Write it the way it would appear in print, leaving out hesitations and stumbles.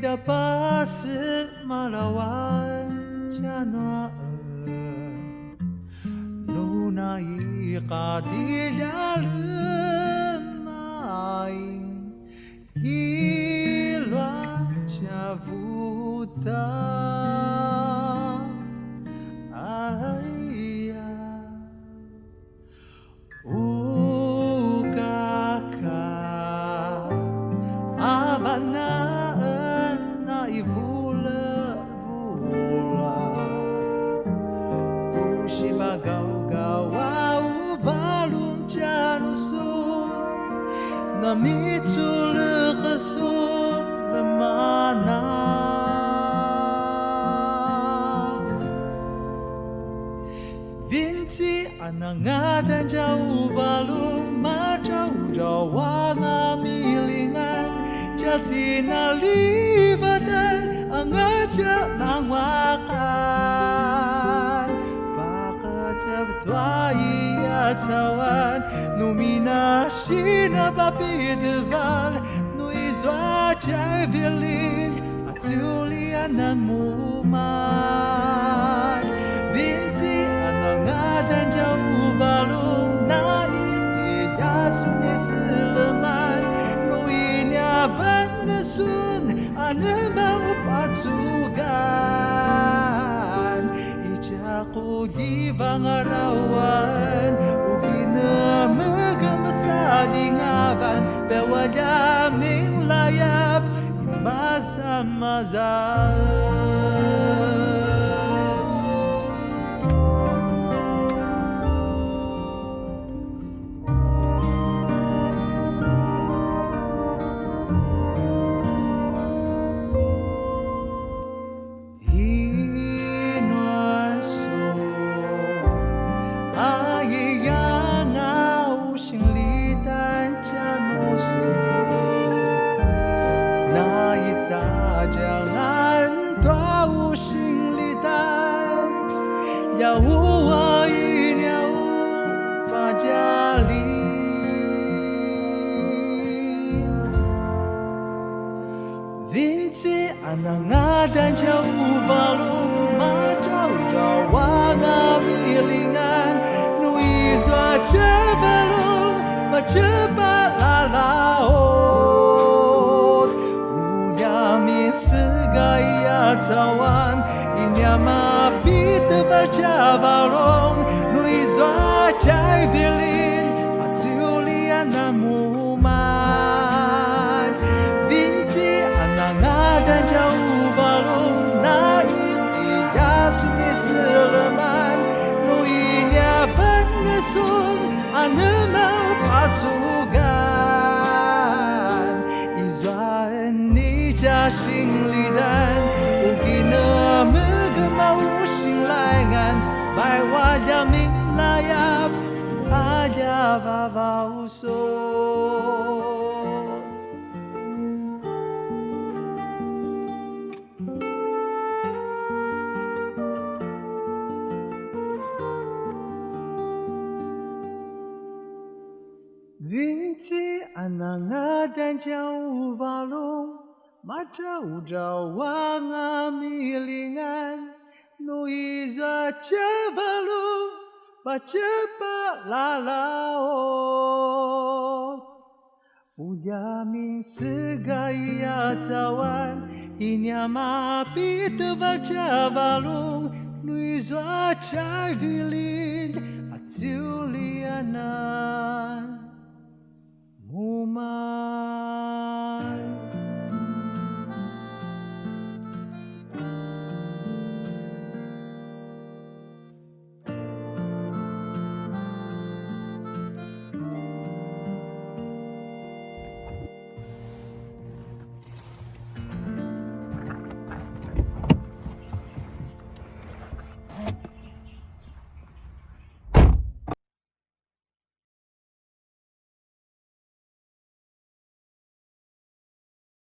dapat melawan jana nunai di dalam aing ilwa cavuta aya ukaka abana na ivula ushibagawa uvalum janusu na mitsul qasul lemana Vinci anangadan jauh valum majauh jawa ngamilingan jatina libadan angaja nangwakan pakat sabtwai atawan numina shina babideval nuizwa jai vilin atulianan muman Vinci anangadan jauh valum na iyasun isleman nuinya vannesun anemau patsugan ijaku di bangarawan ubina megamasa dingaban bewada min layap mazam-mazam Jangan tahu singlitan ya uwain ya pajali Vinci anangadan jauh valum majauh jawa ngamilingan nuizwa cebalum macepat lalaot segaya tawan inyama pita bercabalong nuizwa cai bilin atuliana muman Vinci anangadan jauh valum na iyasun isleman nuinya vannesun anemau patsugan izwan Jasing lidan ugina megemau singlangan bai wajah min layap aja vavauson Vinci anangadan jauh valum Majauh jawa ngamilingan nuizwa cebalum bacepat lalaot Ujamin segaya tawan inyama pita bercabalung nuizwa cai vilin atulianan muman